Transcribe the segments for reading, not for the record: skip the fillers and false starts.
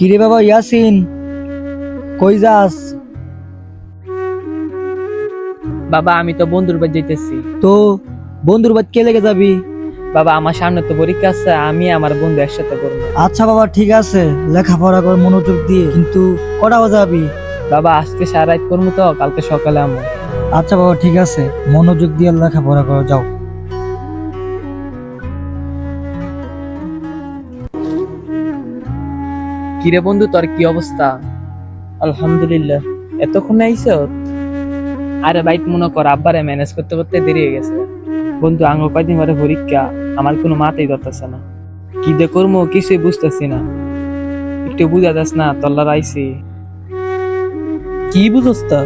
কিরে বাবা ইয়াসিন, কই যাস? বাবা আমি তো বন্ধুর বাড়ি যাইতেছি। তো বন্ধুর বাড়ি কে লেগে যাবি? বাবা আমার সামনে তো পরীক্ষা আছে, আমি আমার বন্ধু একসাথে করবো। আচ্ছা বাবা ঠিক আছে, লেখাপড়া কর মনোযোগ দিয়ে, কিন্তু কটা বাজাবি? বাবা আজকে সারা রাত করবো তো, কালকে সকালে আমো। আচ্ছা বাবা ঠিক আছে, মনোযোগ দিয়ে লেখাপড়া করো, যাও। কিরে বন্ধু তোর কি অবস্থা? আলহামদুলিল্লাহ। এতক্ষণ আইছ? আরে বাইক মনে কর আব্বারে ম্যানেজ করতে করতে দেরি হয়ে গেছে। বন্ধু আঙ্গ কয়দিন পরে পরীক্ষা, আমার কোনো মাথাই ধরতেছে না। কি দে করবো কিছুই বুঝতেছি না। একটু বুঝা যাস না, তল্লার আইছি। কি বুঝস তা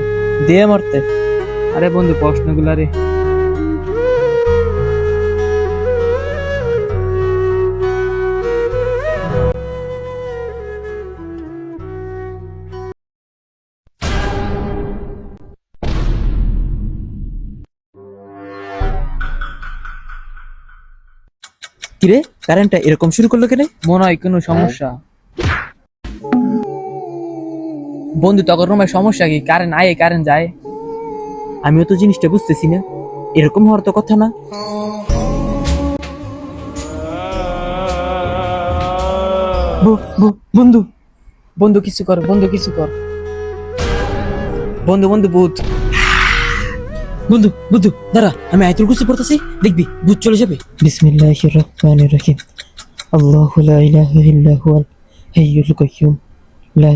দে মারতে। আরে বন্ধু প্রশ্নগুলা রে। কিরে কারেন্টটা এরকম শুরু করলো কেন? মনে হয় কোনো সমস্যা। বন্ধু তখন রুমের সমস্যা কি? কারেন্ট আয় কারেন্ট যায়। আমিও তো জিনিসটা বুঝতেছি না, এরকম হওয়ার তো কথা না। বন্ধু বন্ধু কিছু কর, বন্ধু কিছু কর। বন্ধু বন্ধু ভূত। বন্ধু বন্ধু দাঁড়া, আমি আয়াতুল কুরসি পড়তেছি, দেখবি ভূত চলে যাবে। বিসমিল্লাহির রহমানির রহিম। আল্লাহু লা ইলাহা ইল্লা হুয়াল হাইয়ুল কাইয়্যুম লা